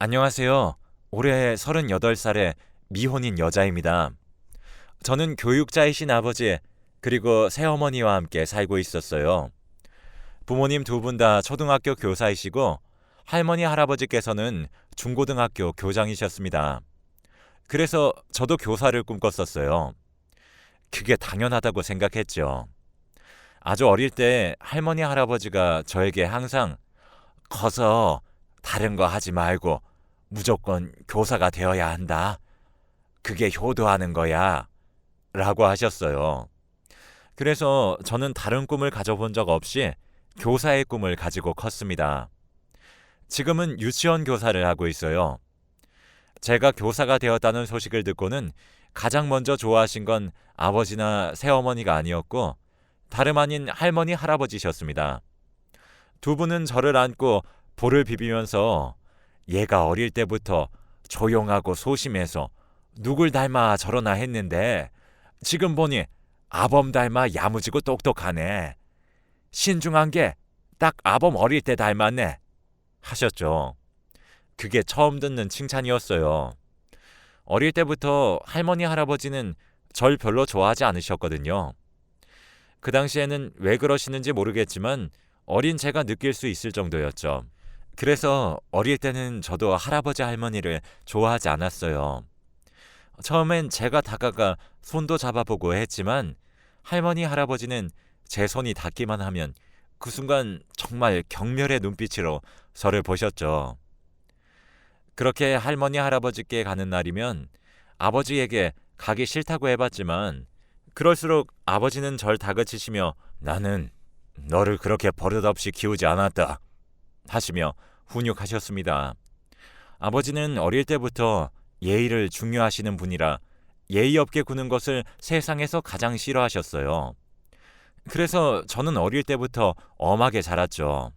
안녕하세요. 올해 38살의 미혼인 여자입니다. 저는 교육자이신 아버지, 그리고 새어머니와 함께 살고 있었어요. 부모님 두 분 다 초등학교 교사이시고, 할머니, 할아버지께서는 중고등학교 교장이셨습니다. 그래서 저도 교사를 꿈꿨었어요. 그게 당연하다고 생각했죠. 아주 어릴 때 할머니, 할아버지가 저에게 항상 커서 다른 거 하지 말고 무조건 교사가 되어야 한다. 그게 효도하는 거야. 라고 하셨어요. 그래서 저는 다른 꿈을 가져본 적 없이 교사의 꿈을 가지고 컸습니다. 지금은 유치원 교사를 하고 있어요. 제가 교사가 되었다는 소식을 듣고는 가장 먼저 좋아하신 건 아버지나 새어머니가 아니었고 다름 아닌 할머니, 할아버지셨습니다. 두 분은 저를 안고 볼을 비비면서 얘가 어릴 때부터 조용하고 소심해서 누굴 닮아 저러나 했는데 지금 보니 아범 닮아 야무지고 똑똑하네. 신중한 게 딱 아범 어릴 때 닮았네. 하셨죠. 그게 처음 듣는 칭찬이었어요. 어릴 때부터 할머니, 할아버지는 절 별로 좋아하지 않으셨거든요. 그 당시에는 왜 그러시는지 모르겠지만 어린 제가 느낄 수 있을 정도였죠. 그래서 어릴 때는 저도 할아버지, 할머니를 좋아하지 않았어요. 처음엔 제가 다가가 손도 잡아보고 했지만 할머니, 할아버지는 제 손이 닿기만 하면 그 순간 정말 경멸의 눈빛으로 저를 보셨죠. 그렇게 할머니, 할아버지께 가는 날이면 아버지에게 가기 싫다고 해봤지만 그럴수록 아버지는 절 다그치시며 나는 너를 그렇게 버릇없이 키우지 않았다 하시며 훈육하셨습니다. 아버지는 어릴 때부터 예의를 중요하시는 분이라 예의 없게 구는 것을 세상에서 가장 싫어하셨어요. 그래서 저는 어릴 때부터 엄하게 자랐죠.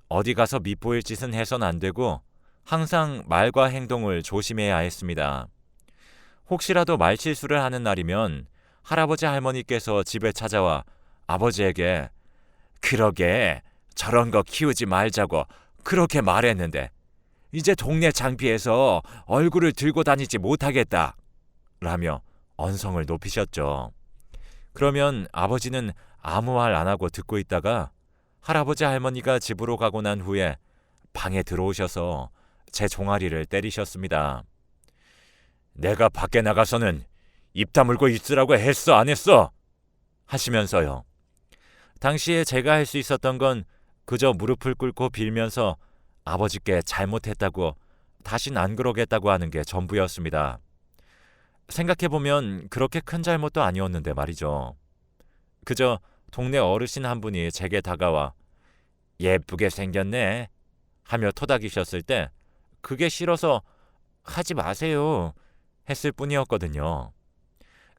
어디 가서 밉보일 짓은 해선 안 되고 항상 말과 행동을 조심해야 했습니다. 혹시라도 말실수를 하는 날이면 할아버지, 할머니께서 집에 찾아와 아버지에게 그러게 저런 거 키우지 말자고 그렇게 말했는데 이제 동네 창피해서 얼굴을 들고 다니지 못하겠다 라며 언성을 높이셨죠. 그러면 아버지는 아무 말 안 하고 듣고 있다가 할아버지, 할머니가 집으로 가고 난 후에 방에 들어오셔서 제 종아리를 때리셨습니다. 내가 밖에 나가서는 입 다물고 있으라고 했어, 안 했어? 하시면서요. 당시에 제가 할 수 있었던 건 그저 무릎을 꿇고 빌면서 아버지께 잘못했다고 다신 안 그러겠다고 하는 게 전부였습니다. 생각해보면 그렇게 큰 잘못도 아니었는데 말이죠. 그저 동네 어르신 한 분이 제게 다가와 예쁘게 생겼네 하며 토닥이셨을 때 그게 싫어서 하지 마세요 했을 뿐이었거든요.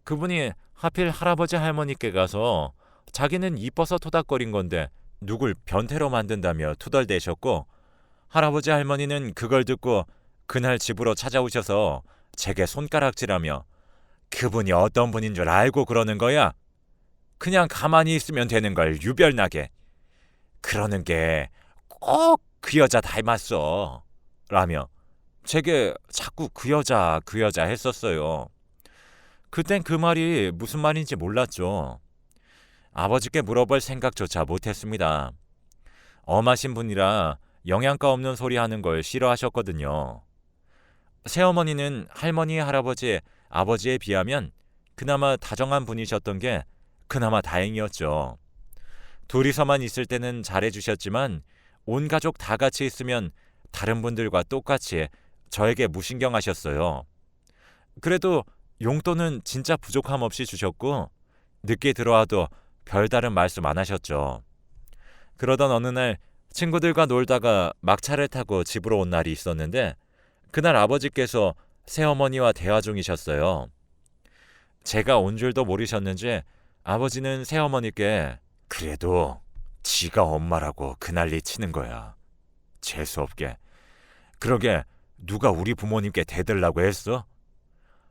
그분이 하필 할아버지, 할머니께 가서 자기는 이뻐서 토닥거린 건데 누굴 변태로 만든다며 투덜대셨고 할아버지, 할머니는 그걸 듣고 그날 집으로 찾아오셔서 제게 손가락질하며 그분이 어떤 분인 줄 알고 그러는 거야? 그냥 가만히 있으면 되는 걸 유별나게. 그러는 게 꼭 그 여자 닮았어. 라며 제게 자꾸 그 여자 했었어요. 그땐 그 말이 무슨 말인지 몰랐죠. 아버지께 물어볼 생각조차 못했습니다. 엄하신 분이라 영양가 없는 소리 하는 걸 싫어하셨거든요. 새어머니는 할머니, 할아버지, 아버지에 비하면 그나마 다정한 분이셨던 게 그나마 다행이었죠. 둘이서만 있을 때는 잘해주셨지만 온 가족 다 같이 있으면 다른 분들과 똑같이 저에게 무신경하셨어요. 그래도 용돈은 진짜 부족함 없이 주셨고 늦게 들어와도 별다른 말씀 안 하셨죠. 그러던 어느 날 친구들과 놀다가 막차를 타고 집으로 온 날이 있었는데 그날 아버지께서 새어머니와 대화 중이셨어요. 제가 온 줄도 모르셨는지 아버지는 새어머니께 그래도 지가 엄마라고 그 난리 치는 거야. 재수없게. 그러게 누가 우리 부모님께 대들라고 했어?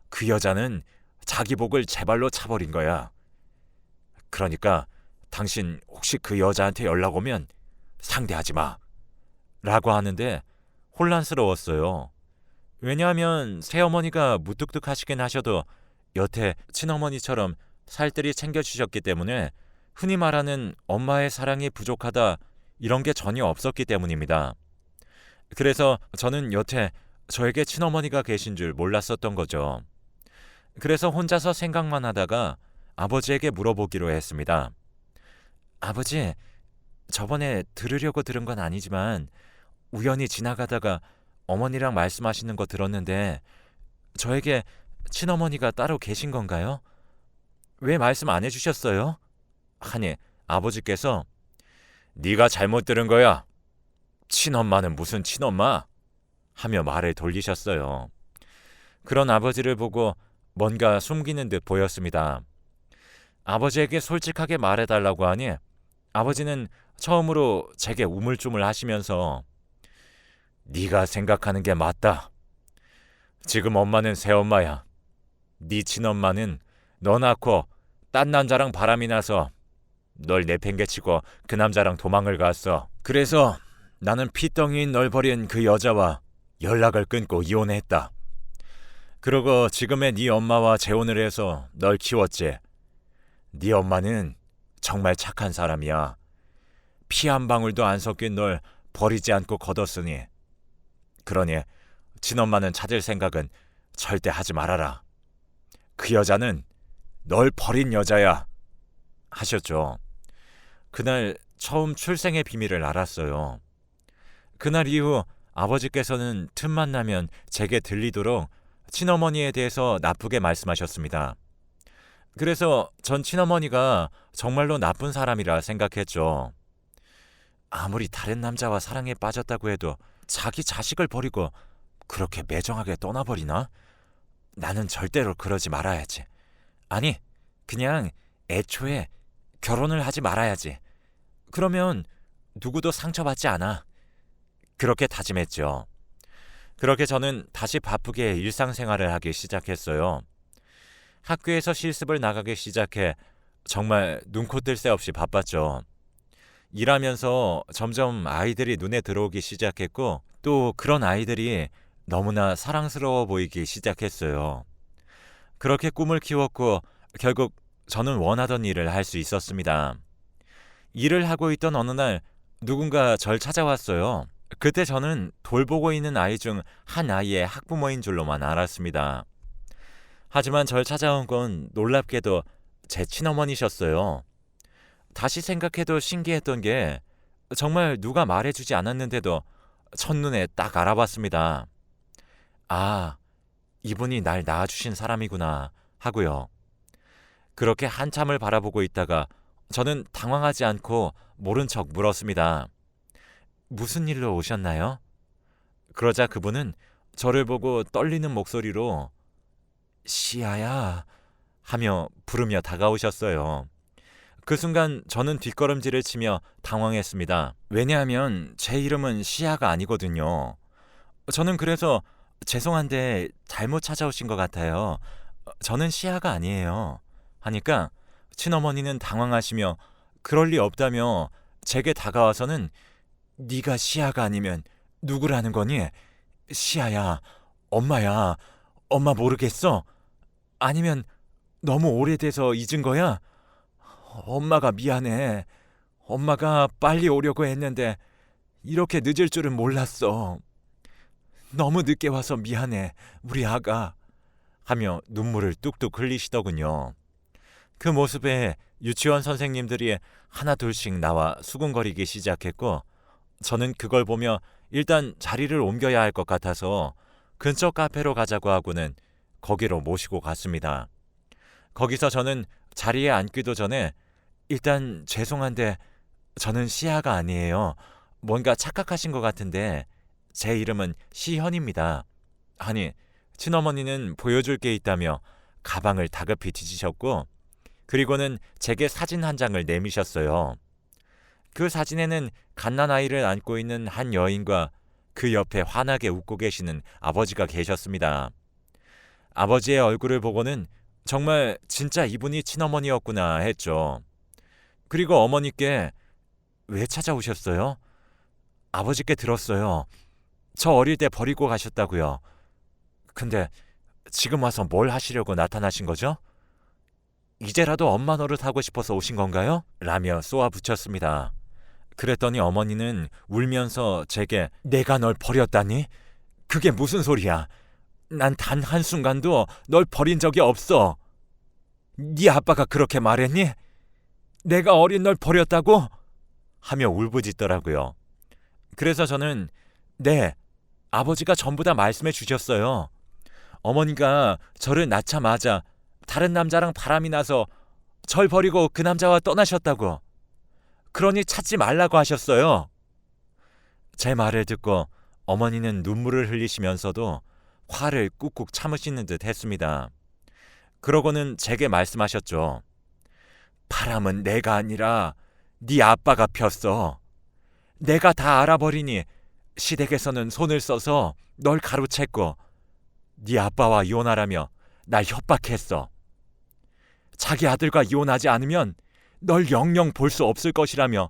그 여자는 자기 복을 제 발로 차버린 거야. 그러니까 당신 혹시 그 여자한테 연락 오면 상대하지 마. 라고 하는데 혼란스러웠어요. 왜냐하면 새어머니가 무뚝뚝하시긴 하셔도 여태 친어머니처럼 살뜰히 챙겨주셨기 때문에 흔히 말하는 엄마의 사랑이 부족하다 이런 게 전혀 없었기 때문입니다. 그래서 저는 여태 저에게 친어머니가 계신 줄 몰랐었던 거죠. 그래서 혼자서 생각만 하다가 아버지에게 물어보기로 했습니다. 아버지, 저번에 들으려고 들은 건 아니지만 우연히 지나가다가 어머니랑 말씀하시는 거 들었는데 저에게 친어머니가 따로 계신 건가요? 왜 말씀 안 해주셨어요? 하니 아버지께서 네가 잘못 들은 거야. 친엄마는 무슨 친엄마? 하며 말을 돌리셨어요. 그런 아버지를 보고 뭔가 숨기는 듯 보였습니다. 아버지에게 솔직하게 말해달라고 하니 아버지는 처음으로 제게 우물쭈물 하시면서 네가 생각하는 게 맞다. 지금 엄마는 새엄마야. 네 친엄마는 너 낳고 딴 남자랑 바람이 나서 널 내팽개치고 그 남자랑 도망을 갔어. 그래서 나는 피덩이인 널 버린 그 여자와 연락을 끊고 이혼했다. 그러고 지금의 네 엄마와 재혼을 해서 널 키웠지. 네 엄마는 정말 착한 사람이야. 피 한 방울도 안 섞인 널 버리지 않고 거뒀으니. 그러니 친엄마는 찾을 생각은 절대 하지 말아라. 그 여자는 널 버린 여자야. 하셨죠. 그날 처음 출생의 비밀을 알았어요. 그날 이후 아버지께서는 틈만 나면 제게 들리도록 친어머니에 대해서 나쁘게 말씀하셨습니다. 그래서 전 친어머니가 정말로 나쁜 사람이라 생각했죠. 아무리 다른 남자와 사랑에 빠졌다고 해도 자기 자식을 버리고 그렇게 매정하게 떠나버리나? 나는 절대로 그러지 말아야지. 아니, 그냥 애초에 결혼을 하지 말아야지. 그러면 누구도 상처받지 않아. 그렇게 다짐했죠. 그렇게 저는 다시 바쁘게 일상생활을 하기 시작했어요. 학교에서 실습을 나가기 시작해 정말 눈코 뜰 새 없이 바빴죠. 일하면서 점점 아이들이 눈에 들어오기 시작했고 또 그런 아이들이 너무나 사랑스러워 보이기 시작했어요. 그렇게 꿈을 키웠고 결국 저는 원하던 일을 할 수 있었습니다. 일을 하고 있던 어느 날 누군가 절 찾아왔어요. 그때 저는 돌보고 있는 아이 중 한 아이의 학부모인 줄로만 알았습니다. 하지만 절 찾아온 건 놀랍게도 제 친어머니셨어요. 다시 생각해도 신기했던 게 정말 누가 말해주지 않았는데도 첫눈에 딱 알아봤습니다. 아, 이분이 날 낳아주신 사람이구나 하고요. 그렇게 한참을 바라보고 있다가 저는 당황하지 않고 모른 척 물었습니다. 무슨 일로 오셨나요? 그러자 그분은 저를 보고 떨리는 목소리로 시아야 하며 부르며 다가오셨어요. 그 순간 저는 뒷걸음질을 치며 당황했습니다. 왜냐하면 제 이름은 시아가 아니거든요. 저는 그래서 죄송한데 잘못 찾아오신 것 같아요. 저는 시아가 아니에요. 하니까 친어머니는 당황하시며 그럴 리 없다며 제게 다가와서는 네가 시아가 아니면 누구라는 거니? 시아야, 엄마야. 엄마 모르겠어? 아니면 너무 오래돼서 잊은 거야? 엄마가 미안해. 엄마가 빨리 오려고 했는데 이렇게 늦을 줄은 몰랐어. 너무 늦게 와서 미안해, 우리 아가. 하며 눈물을 뚝뚝 흘리시더군요. 그 모습에 유치원 선생님들이 하나둘씩 나와 수군거리기 시작했고 저는 그걸 보며 일단 자리를 옮겨야 할 것 같아서 근처 카페로 가자고 하고는 거기로 모시고 갔습니다. 거기서 저는 자리에 앉기도 전에 일단 죄송한데 저는 시아가 아니에요. 뭔가 착각하신 것 같은데 제 이름은 시현입니다. 하니 친어머니는 보여줄 게 있다며 가방을 다급히 뒤지셨고 그리고는 제게 사진 한 장을 내미셨어요. 그 사진에는 갓난아이를 안고 있는 한 여인과 그 옆에 환하게 웃고 계시는 아버지가 계셨습니다. 아버지의 얼굴을 보고는 정말 진짜 이분이 친어머니였구나 했죠. 그리고 어머니께 왜 찾아오셨어요? 아버지께 들었어요. 저 어릴 때 버리고 가셨다고요. 근데 지금 와서 뭘 하시려고 나타나신 거죠? 이제라도 엄마 노릇하고 싶어서 오신 건가요? 라며 쏘아붙였습니다. 그랬더니 어머니는 울면서 제게 내가 널 버렸다니? 그게 무슨 소리야? 난 단 한순간도 널 버린 적이 없어. 네 아빠가 그렇게 말했니? 내가 어린 널 버렸다고? 하며 울부짖더라고요. 그래서 저는 네, 아버지가 전부 다 말씀해 주셨어요. 어머니가 저를 낳자마자 다른 남자랑 바람이 나서 절 버리고 그 남자와 떠나셨다고. 그러니 찾지 말라고 하셨어요. 제 말을 듣고 어머니는 눈물을 흘리시면서도 화를 꾹꾹 참으시는 듯 했습니다. 그러고는 제게 말씀하셨죠. 바람은 내가 아니라 네 아빠가 폈어. 내가 다 알아버리니 시댁에서는 손을 써서 널 가로챘고 네 아빠와 이혼하라며 날 협박했어. 자기 아들과 이혼하지 않으면 널 영영 볼 수 없을 것이라며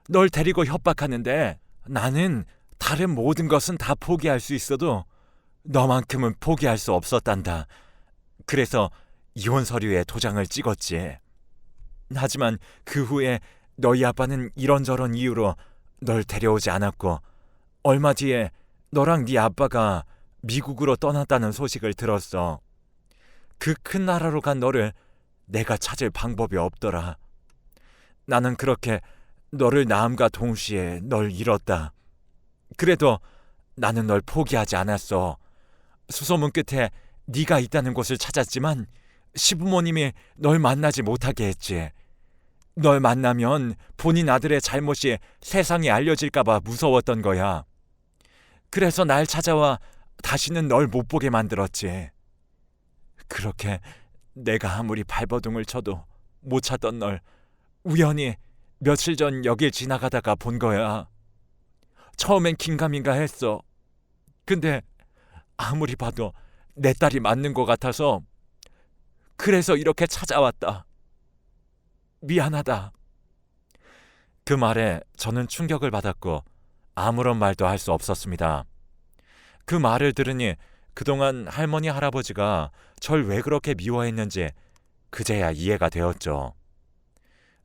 널 데리고 협박하는데 나는 다른 모든 것은 다 포기할 수 있어도 너만큼은 포기할 수 없었단다. 그래서 이혼 서류에 도장을 찍었지. 하지만 그 후에 너희 아빠는 이런저런 이유로 널 데려오지 않았고 얼마 뒤에 너랑 네 아빠가 미국으로 떠났다는 소식을 들었어. 그 큰 나라로 간 너를 내가 찾을 방법이 없더라. 나는 그렇게 너를 낳음과 동시에 널 잃었다. 그래도 나는 널 포기하지 않았어. 수소문 끝에 네가 있다는 곳을 찾았지만 시부모님이 널 만나지 못하게 했지. 널 만나면 본인 아들의 잘못이 세상에 알려질까 봐 무서웠던 거야. 그래서 날 찾아와 다시는 널 못 보게 만들었지. 그렇게 내가 아무리 발버둥을 쳐도 못 찾던 널 우연히 며칠 전 여길 지나가다가 본 거야. 처음엔 긴가민가 했어. 근데 아무리 봐도 내 딸이 맞는 것 같아서 그래서 이렇게 찾아왔다. 미안하다. 그 말에 저는 충격을 받았고 아무런 말도 할 수 없었습니다. 그 말을 들으니 그동안 할머니 할아버지가 절 왜 그렇게 미워했는지 그제야 이해가 되었죠.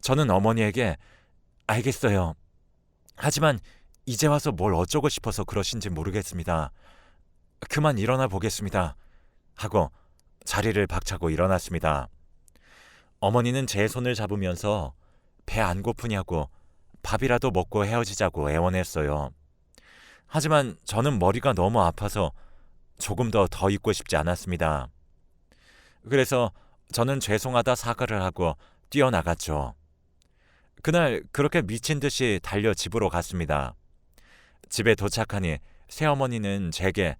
저는 어머니에게 알겠어요. 하지만 이제 와서 뭘 어쩌고 싶어서 그러신지 모르겠습니다. 그만 일어나 보겠습니다. 하고 자리를 박차고 일어났습니다. 어머니는 제 손을 잡으면서 배 안 고프냐고 밥이라도 먹고 헤어지자고 애원했어요. 하지만 저는 머리가 너무 아파서 조금 더 있고 싶지 않았습니다. 그래서 저는 죄송하다 사과를 하고 뛰어나갔죠. 그날 그렇게 미친 듯이 달려 집으로 갔습니다. 집에 도착하니 새어머니는 제게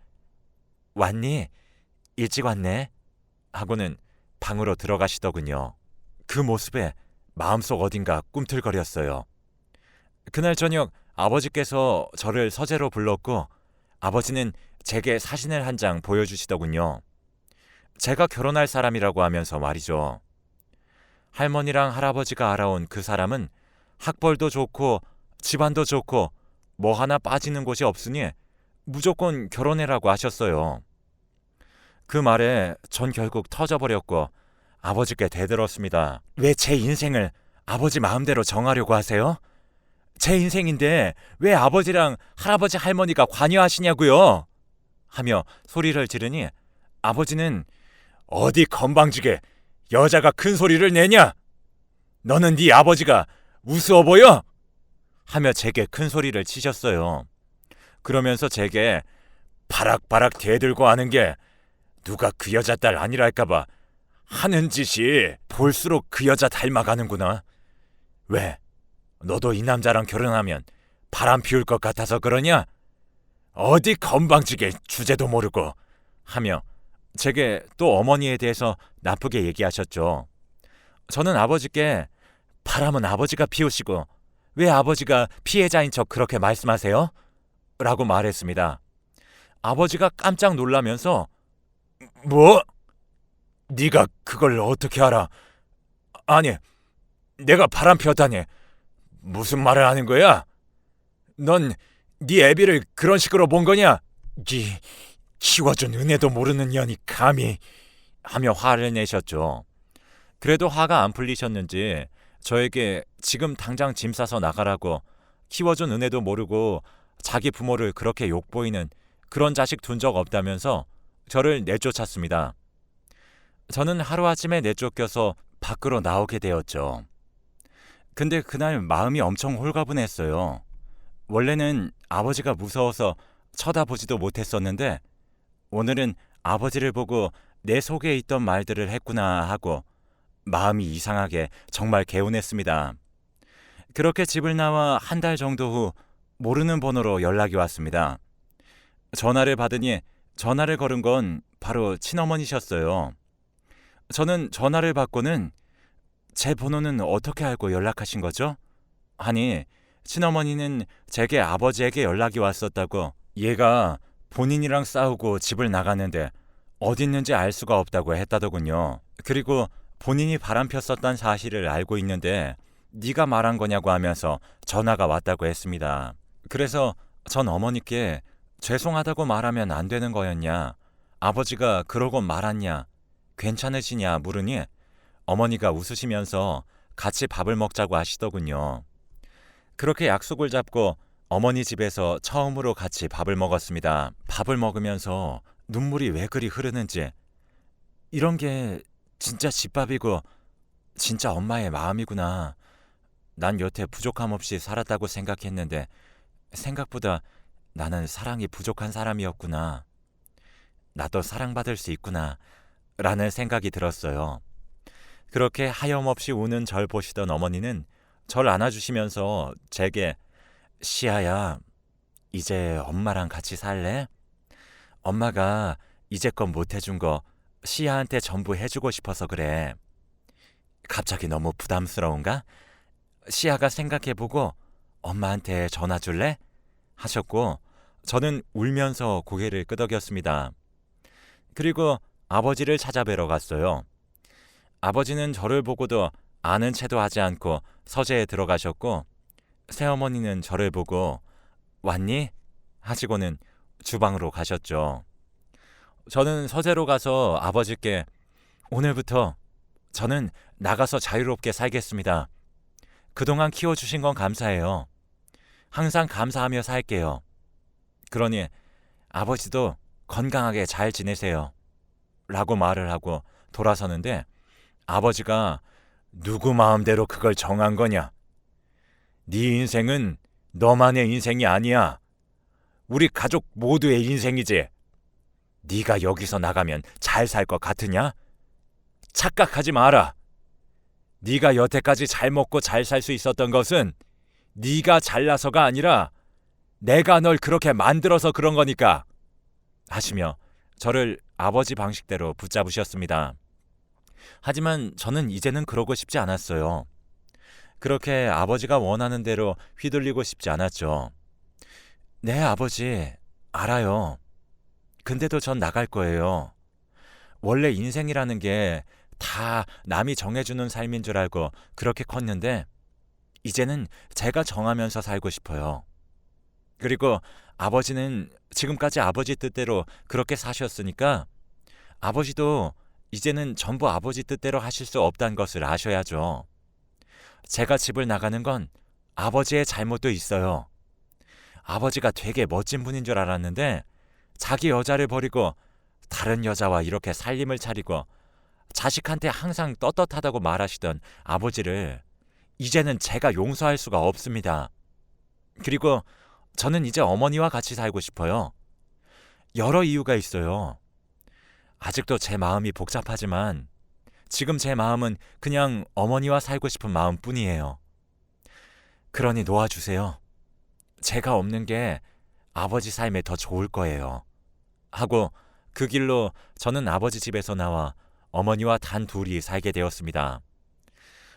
왔니? 일찍 왔네? 하고는 방으로 들어가시더군요. 그 모습에 마음속 어딘가 꿈틀거렸어요. 그날 저녁 아버지께서 저를 서재로 불렀고 아버지는 제게 사진을 한 장 보여주시더군요. 제가 결혼할 사람이라고 하면서 말이죠. 할머니랑 할아버지가 알아온 그 사람은 학벌도 좋고 집안도 좋고 뭐 하나 빠지는 곳이 없으니 무조건 결혼해라고 하셨어요. 그 말에 전 결국 터져버렸고 아버지께 대들었습니다. 왜 제 인생을 아버지 마음대로 정하려고 하세요? 제 인생인데 왜 아버지랑 할아버지 할머니가 관여하시냐고요? 하며 소리를 지르니 아버지는 어디 건방지게 여자가 큰 소리를 내냐? 너는 네 아버지가 우스워 보여? 하며 제게 큰 소리를 치셨어요. 그러면서 제게 바락바락 대들고 하는 게 누가 그 여자 딸 아니랄까봐 하는 짓이 볼수록 그 여자 닮아가는구나. 왜? 너도 이 남자랑 결혼하면 바람 피울 것 같아서 그러냐? 어디 건방지게 주제도 모르고 하며 제게 또 어머니에 대해서 나쁘게 얘기하셨죠. 저는 아버지께 바람은 아버지가 피우시고 왜 아버지가 피해자인 척 그렇게 말씀하세요? 라고 말했습니다. 아버지가 깜짝 놀라면서 뭐? 네가 그걸 어떻게 알아? 아니, 내가 바람 피웠다니 무슨 말을 하는 거야? 넌 네 애비를 그런 식으로 본 거냐? 네 키워준 은혜도 모르는 년이 감히 하며 화를 내셨죠. 그래도 화가 안 풀리셨는지 저에게 지금 당장 짐 싸서 나가라고 키워준 은혜도 모르고 자기 부모를 그렇게 욕보이는 그런 자식 둔 적 없다면서 저를 내쫓았습니다. 저는 하루아침에 내쫓겨서 밖으로 나오게 되었죠. 근데 그날 마음이 엄청 홀가분했어요. 원래는 아버지가 무서워서 쳐다보지도 못했었는데 오늘은 아버지를 보고 내 속에 있던 말들을 했구나 하고 마음이 이상하게 정말 개운했습니다. 그렇게 집을 나와 한 달 정도 후 모르는 번호로 연락이 왔습니다. 전화를 받으니 전화를 걸은 건 바로 친어머니셨어요. 저는 전화를 받고는 제 번호는 어떻게 알고 연락하신 거죠? 하니 친어머니는 제게 아버지에게 연락이 왔었다고 얘가 본인이랑 싸우고 집을 나갔는데 어디 있는지 알 수가 없다고 했다더군요. 그리고 본인이 바람폈었던 사실을 알고 있는데 네가 말한 거냐고 하면서 전화가 왔다고 했습니다. 그래서 전 어머니께 죄송하다고 말하면 안 되는 거였냐, 아버지가 그러고 말았냐, 괜찮으시냐 물으니 어머니가 웃으시면서 같이 밥을 먹자고 하시더군요. 그렇게 약속을 잡고 어머니 집에서 처음으로 같이 밥을 먹었습니다. 밥을 먹으면서 눈물이 왜 그리 흐르는지, 이런 게 진짜 집밥이고 진짜 엄마의 마음이구나. 난 여태 부족함 없이 살았다고 생각했는데 생각보다 나는 사랑이 부족한 사람이었구나. 나도 사랑받을 수 있구나. 라는 생각이 들었어요. 그렇게 하염없이 우는 절 보시던 어머니는 절 안아주시면서 제게 시아야, 이제 엄마랑 같이 살래? 엄마가 이제껏 못해준 거 시아한테 전부 해주고 싶어서 그래. 갑자기 너무 부담스러운가? 시아가 생각해보고 엄마한테 전화 줄래? 하셨고 저는 울면서 고개를 끄덕였습니다. 그리고 아버지를 찾아뵈러 갔어요. 아버지는 저를 보고도 아는 체도 하지 않고 서재에 들어가셨고 새어머니는 저를 보고 왔니? 하시고는 주방으로 가셨죠. 저는 서재로 가서 아버지께 오늘부터 저는 나가서 자유롭게 살겠습니다. 그동안 키워주신 건 감사해요. 항상 감사하며 살게요. 그러니 아버지도 건강하게 잘 지내세요. 라고 말을 하고 돌아서는데 아버지가 누구 마음대로 그걸 정한 거냐? 네 인생은 너만의 인생이 아니야. 우리 가족 모두의 인생이지. 네가 여기서 나가면 잘 살 것 같으냐? 착각하지 마라. 네가 여태까지 잘 먹고 잘 살 수 있었던 것은 네가 잘나서가 아니라 내가 널 그렇게 만들어서 그런 거니까. 하시며 저를 아버지 방식대로 붙잡으셨습니다. 하지만 저는 이제는 그러고 싶지 않았어요. 그렇게 아버지가 원하는 대로 휘둘리고 싶지 않았죠. 네, 아버지, 알아요. 근데도 전 나갈 거예요. 원래 인생이라는 게 다 남이 정해주는 삶인 줄 알고 그렇게 컸는데 이제는 제가 정하면서 살고 싶어요. 그리고 아버지는 지금까지 아버지 뜻대로 그렇게 사셨으니까 아버지도 이제는 전부 아버지 뜻대로 하실 수 없다는 것을 아셔야죠. 제가 집을 나가는 건 아버지의 잘못도 있어요. 아버지가 되게 멋진 분인 줄 알았는데 자기 여자를 버리고 다른 여자와 이렇게 살림을 차리고 자식한테 항상 떳떳하다고 말하시던 아버지를 이제는 제가 용서할 수가 없습니다. 그리고 저는 이제 어머니와 같이 살고 싶어요. 여러 이유가 있어요. 아직도 제 마음이 복잡하지만 지금 제 마음은 그냥 어머니와 살고 싶은 마음뿐이에요. 그러니 놓아주세요. 제가 없는 게 아버지 삶에 더 좋을 거예요. 하고 그 길로 저는 아버지 집에서 나와 어머니와 단 둘이 살게 되었습니다.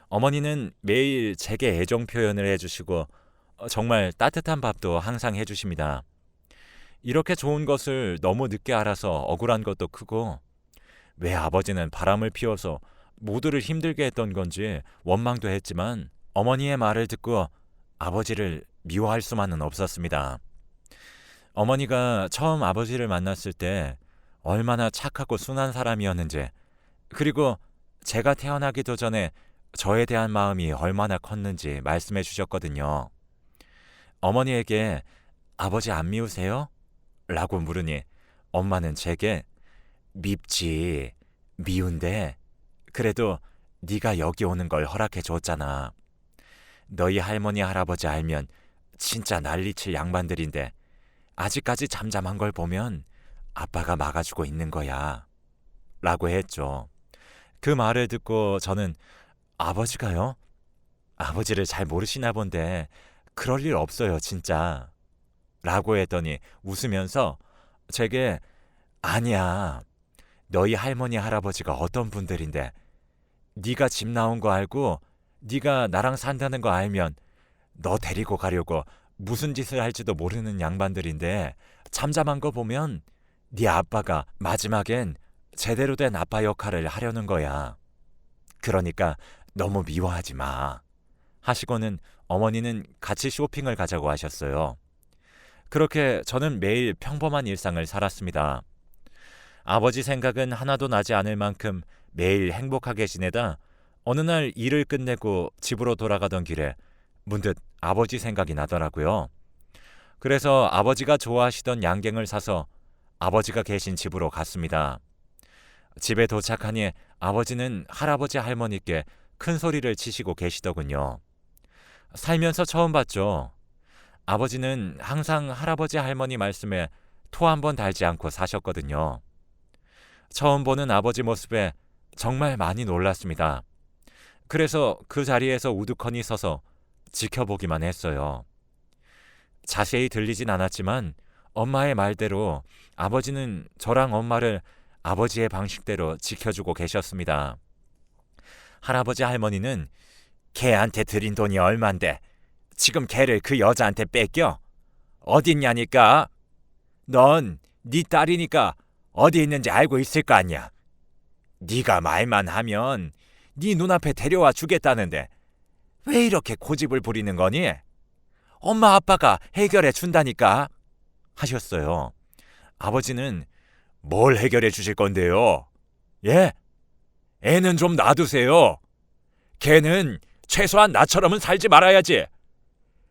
어머니는 매일 제게 애정 표현을 해주시고 정말 따뜻한 밥도 항상 해주십니다. 이렇게 좋은 것을 너무 늦게 알아서 억울한 것도 크고 왜 아버지는 바람을 피워서 모두를 힘들게 했던 건지 원망도 했지만 어머니의 말을 듣고 아버지를 미워할 수만은 없었습니다. 어머니가 처음 아버지를 만났을 때 얼마나 착하고 순한 사람이었는지, 그리고 제가 태어나기도 전에 저에 대한 마음이 얼마나 컸는지 말씀해 주셨거든요. 어머니에게 아버지 안 미우세요? 라고 물으니 엄마는 제게 밉지, 미운데 그래도 네가 여기 오는 걸 허락해 줬잖아. 너희 할머니 할아버지 알면 진짜 난리칠 양반들인데 아직까지 잠잠한 걸 보면 아빠가 막아주고 있는 거야. 라고 했죠. 그 말을 듣고 저는 아버지가요? 아버지를 잘 모르시나 본데 그럴 일 없어요, 진짜. 라고 했더니 웃으면서 제게 아니야. 너희 할머니 할아버지가 어떤 분들인데 네가 집 나온 거 알고 네가 나랑 산다는 거 알면 너 데리고 가려고 무슨 짓을 할지도 모르는 양반들인데 잠잠한 거 보면 네 아빠가 마지막엔 제대로 된 아빠 역할을 하려는 거야. 그러니까 너무 미워하지 마. 하시고는 어머니는 같이 쇼핑을 가자고 하셨어요. 그렇게 저는 매일 평범한 일상을 살았습니다. 아버지 생각은 하나도 나지 않을 만큼 매일 행복하게 지내다 어느 날 일을 끝내고 집으로 돌아가던 길에 문득 아버지 생각이 나더라고요. 그래서 아버지가 좋아하시던 양갱을 사서 아버지가 계신 집으로 갔습니다. 집에 도착하니 아버지는 할아버지 할머니께 큰 소리를 치시고 계시더군요. 살면서 처음 봤죠. 아버지는 항상 할아버지 할머니 말씀에 토 한 번 달지 않고 사셨거든요. 처음 보는 아버지 모습에 정말 많이 놀랐습니다. 그래서 그 자리에서 우두커니 서서 지켜보기만 했어요. 자세히 들리진 않았지만 엄마의 말대로 아버지는 저랑 엄마를 아버지의 방식대로 지켜주고 계셨습니다. 할아버지 할머니는 걔한테 드린 돈이 얼만데 지금 걔를 그 여자한테 뺏겨? 어딨냐니까? 넌 네 딸이니까 어디 있는지 알고 있을 거 아니야. 네가 말만 하면 네 눈앞에 데려와 주겠다는데 왜 이렇게 고집을 부리는 거니? 엄마 아빠가 해결해 준다니까 하셨어요. 아버지는 뭘 해결해 주실 건데요? 예? 애는 좀 놔두세요. 걔는 최소한 나처럼은 살지 말아야지.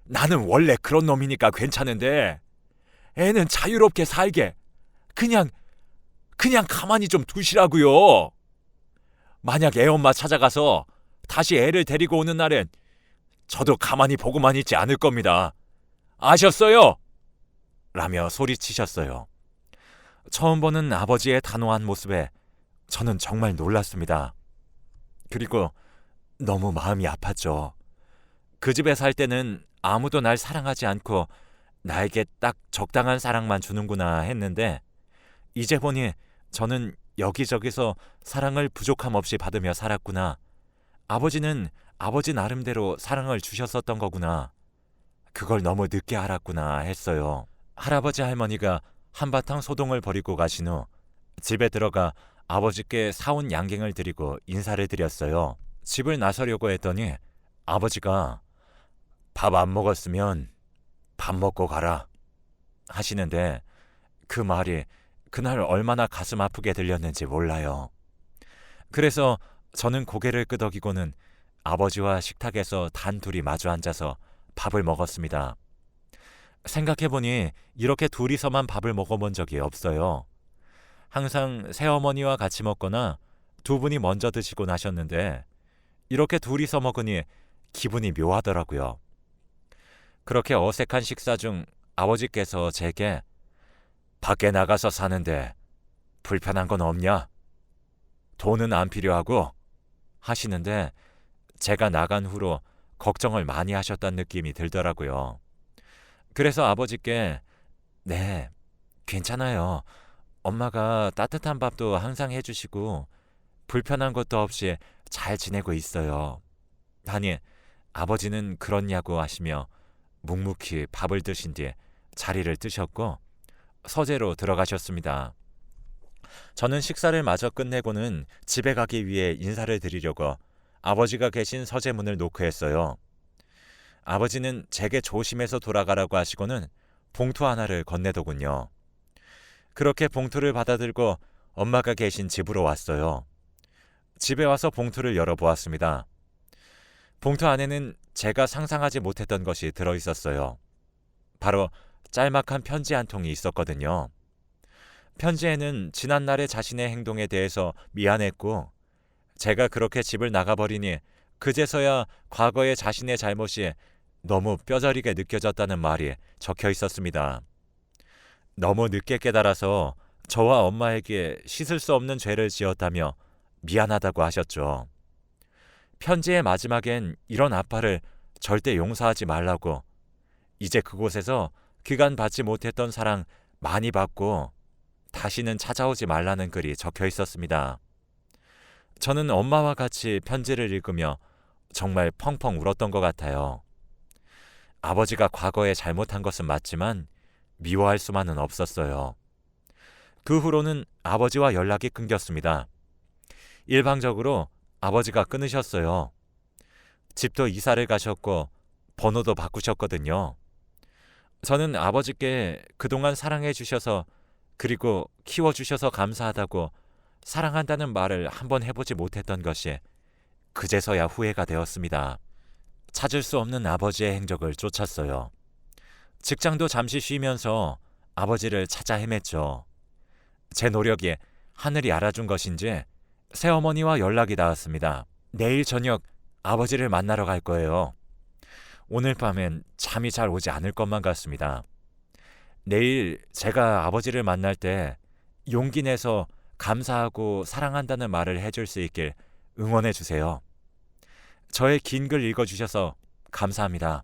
나는 원래 그런 놈이니까 괜찮은데 애는 자유롭게 살게 그냥 가만히 좀 두시라고요. 만약 애 엄마 찾아가서 다시 애를 데리고 오는 날엔 저도 가만히 보고만 있지 않을 겁니다. 아셨어요? 라며 소리치셨어요. 처음 보는 아버지의 단호한 모습에 저는 정말 놀랐습니다. 그리고 너무 마음이 아팠죠. 그 집에 살 때는 아무도 날 사랑하지 않고 나에게 딱 적당한 사랑만 주는구나 했는데 이제 보니 저는 여기저기서 사랑을 부족함 없이 받으며 살았구나. 아버지는 아버지 나름대로 사랑을 주셨었던 거구나. 그걸 너무 늦게 알았구나 했어요. 할아버지 할머니가 한바탕 소동을 벌이고 가신 후 집에 들어가 아버지께 사온 양갱을 드리고 인사를 드렸어요. 집을 나서려고 했더니 아버지가 밥 안 먹었으면 밥 먹고 가라 하시는데 그 말이 그날 얼마나 가슴 아프게 들렸는지 몰라요. 그래서 저는 고개를 끄덕이고는 아버지와 식탁에서 단둘이 마주 앉아서 밥을 먹었습니다. 생각해보니 이렇게 둘이서만 밥을 먹어본 적이 없어요. 항상 새어머니와 같이 먹거나 두 분이 먼저 드시고 나셨는데 이렇게 둘이서 먹으니 기분이 묘하더라고요. 그렇게 어색한 식사 중 아버지께서 제게 밖에 나가서 사는데 불편한 건 없냐? 돈은 안 필요하고 하시는데 제가 나간 후로 걱정을 많이 하셨다는 느낌이 들더라고요. 그래서 아버지께 네, 괜찮아요. 엄마가 따뜻한 밥도 항상 해주시고 불편한 것도 없이 잘 지내고 있어요. 하니 아버지는 그렇냐고 하시며 묵묵히 밥을 드신 뒤 자리를 뜨셨고 서재로 들어가셨습니다. 저는 식사를 마저 끝내고는 집에 가기 위해 인사를 드리려고 아버지가 계신 서재 문을 노크했어요. 아버지는 제게 조심해서 돌아가라고 하시고는 봉투 하나를 건네더군요. 그렇게 봉투를 받아들고 엄마가 계신 집으로 왔어요. 집에 와서 봉투를 열어보았습니다. 봉투 안에는 제가 상상하지 못했던 것이 들어있었어요. 바로 짤막한 편지 한 통이 있었거든요. 편지에는 지난날의 자신의 행동에 대해서 미안했고, 제가 그렇게 집을 나가버리니 그제서야 과거의 자신의 잘못이 너무 뼈저리게 느껴졌다는 말이 적혀 있었습니다. 너무 늦게 깨달아서 저와 엄마에게 씻을 수 없는 죄를 지었다며 미안하다고 하셨죠. 편지의 마지막엔 이런 아빠를 절대 용서하지 말라고, 이제 그곳에서 그간 받지 못했던 사랑 많이 받고 다시는 찾아오지 말라는 글이 적혀 있었습니다. 저는 엄마와 같이 편지를 읽으며 정말 펑펑 울었던 것 같아요. 아버지가 과거에 잘못한 것은 맞지만 미워할 수만은 없었어요. 그 후로는 아버지와 연락이 끊겼습니다. 일방적으로 아버지가 끊으셨어요. 집도 이사를 가셨고 번호도 바꾸셨거든요. 저는 아버지께 그동안 사랑해 주셔서, 그리고 키워주셔서 감사하다고 사랑한다는 말을 한번 해보지 못했던 것이 그제서야 후회가 되었습니다. 찾을 수 없는 아버지의 행적을 쫓았어요. 직장도 잠시 쉬면서 아버지를 찾아 헤맸죠. 제 노력이 하늘이 알아준 것인지 새어머니와 연락이 닿았습니다. 내일 저녁 아버지를 만나러 갈 거예요. 오늘 밤엔 잠이 잘 오지 않을 것만 같습니다. 내일 제가 아버지를 만날 때 용기 내서 감사하고 사랑한다는 말을 해줄 수 있길 응원해 주세요. 저의 긴 글 읽어주셔서 감사합니다.